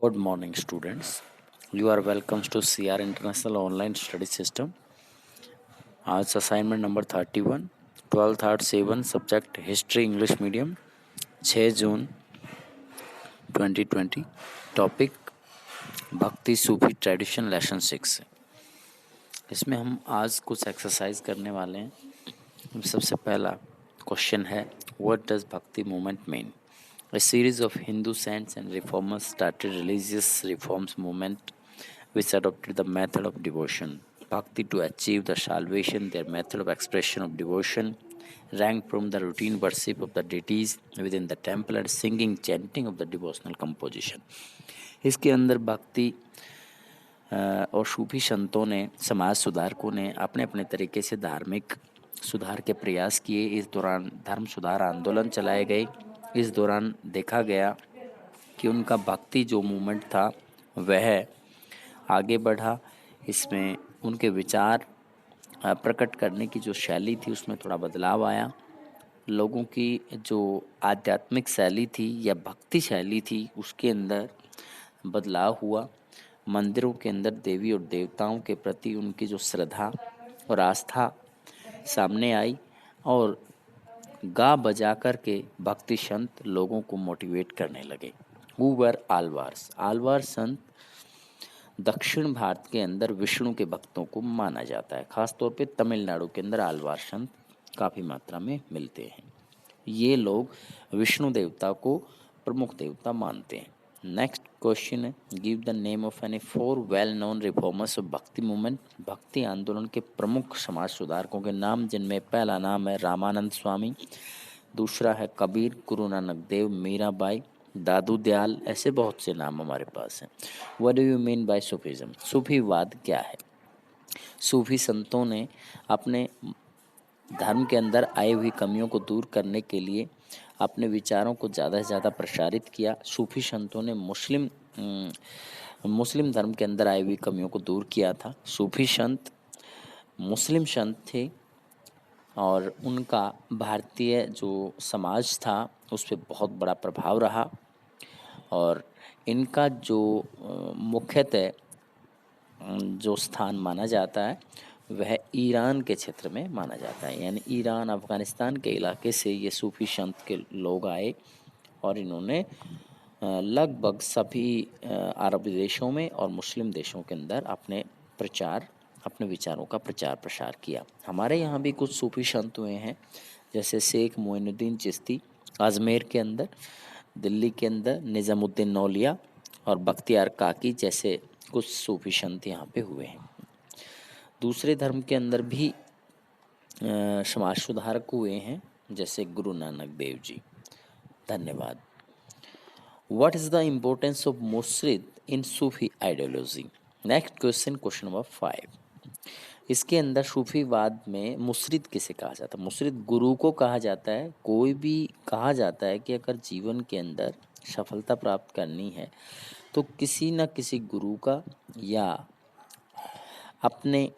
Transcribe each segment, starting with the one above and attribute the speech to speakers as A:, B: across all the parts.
A: Good morning, students. You are welcome to CR International Online Study System. आज assignment number 31, 12th art 7 subject history English medium, 6 जून 2020। Topic भक्ति सूफी tradition lesson 6। इसमें हम आज कुछ exercise करने वाले हैं। सबसे पहला क्वेश्चन है, व्हाट डज भक्ति movement mean? A series of Hindu saints and reformers started religious reforms movement which adopted the method of devotion. Bhakti to achieve the salvation, their method of expression of devotion ranked from the routine worship of the deities within the temple and singing, chanting of the devotional composition. इसके अंदर भक्ति और सूफी संतों ने, समाज सुधारकों ने अपने अपने तरीके से धार्मिक सुधार के प्रयास किए। इस दौरान धर्म सुधार आंदोलन चलाए गए। इस दौरान देखा गया कि उनका भक्ति जो मूवमेंट था वह आगे बढ़ा। इसमें उनके विचार प्रकट करने की जो शैली थी उसमें थोड़ा बदलाव आया। लोगों की जो आध्यात्मिक शैली थी या भक्ति शैली थी उसके अंदर बदलाव हुआ। मंदिरों के अंदर देवी और देवताओं के प्रति उनकी जो श्रद्धा और आस्था सामने आई और गा बजा कर के भक्ति संत लोगों को मोटिवेट करने लगे। Who were आलवार्स? आलवार संत दक्षिण भारत के अंदर विष्णु के भक्तों को माना जाता है। खास तौर पे तमिलनाडु के अंदर आलवार संत काफ़ी मात्रा में मिलते हैं। ये लोग विष्णु देवता को प्रमुख देवता मानते हैं। नेक्स्ट क्वेश्चन है, give the name of any 4 well known reformers of भक्ति मूवमेंट। भक्ति आंदोलन के प्रमुख समाज सुधारकों के नाम, जिनमें पहला नाम है रामानंद स्वामी, दूसरा है कबीर, गुरु नानक देव, मीराबाई, दादू दयाल। ऐसे बहुत से नाम हमारे पास हैं। What do you mean by Sufism? सूफीवाद क्या है? सूफी संतों ने अपने धर्म के अंदर आई हुई कमियों को दूर करने के लिए अपने विचारों को ज़्यादा से ज़्यादा प्रसारित किया। सूफी संतों ने मुस्लिम धर्म के अंदर आई हुई कमियों को दूर किया था। सूफी संत मुस्लिम संत थे और उनका भारतीय जो समाज था उस पर बहुत बड़ा प्रभाव रहा और इनका जो मुख्यतः जो स्थान माना जाता है वह ईरान के क्षेत्र में माना जाता है। यानी ईरान अफ़गानिस्तान के इलाके से ये सूफी संत के लोग आए और इन्होंने लगभग सभी अरब देशों में और मुस्लिम देशों के अंदर अपने विचारों का प्रचार प्रसार किया। हमारे यहाँ भी कुछ सूफी संत हुए हैं, जैसे शेख मोइनुद्दीन चिश्ती अजमेर के अंदर, दिल्ली के अंदर निज़ामुद्दीन नौलिया और बख्तियार काकी जैसे कुछ सूफी संत यहाँ पे हुए हैं। दूसरे धर्म के अंदर भी समाज सुधारक हुए हैं, जैसे गुरु नानक देव जी। धन्यवाद। What is the importance of murshid in Sufi ideology? Next question, question number 5। इसके अंदर सूफीवाद में मुर्शिद किसे कहा जाता है? मुर्शिद गुरु को कहा जाता है। कोई भी कहा जाता है कि अगर जीवन के अंदर सफलता प्राप्त करनी है तो किसी न किसी गुरु का या अपने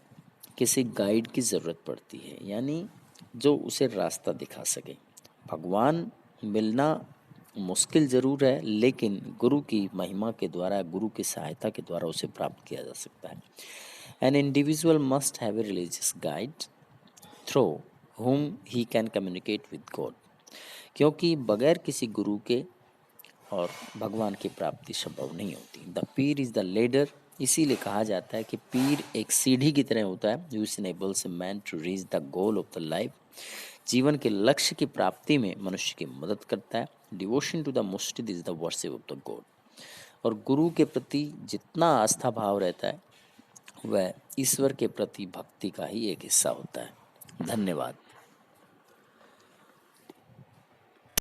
A: किसी गाइड की ज़रूरत पड़ती है, यानी जो उसे रास्ता दिखा सके। भगवान मिलना मुश्किल ज़रूर है, लेकिन गुरु की महिमा के द्वारा, गुरु की सहायता के द्वारा उसे प्राप्त किया जा सकता है। An individual must have a religious guide through whom he can communicate with God। क्योंकि बगैर किसी गुरु के और भगवान की प्राप्ति संभव नहीं होती। The Pir is the leader, इसीलिए कहा जाता है कि पीर एक सीढ़ी की तरह होता है, which enables a man to reach the goal of the life। जीवन के लक्ष्य की प्राप्ति में मनुष्य की मदद करता है। डिवोशन टू द मुर्शिद is the worship of the God. और गुरु के प्रति जितना आस्था भाव रहता है वह ईश्वर के प्रति भक्ति का ही एक हिस्सा होता है। धन्यवाद।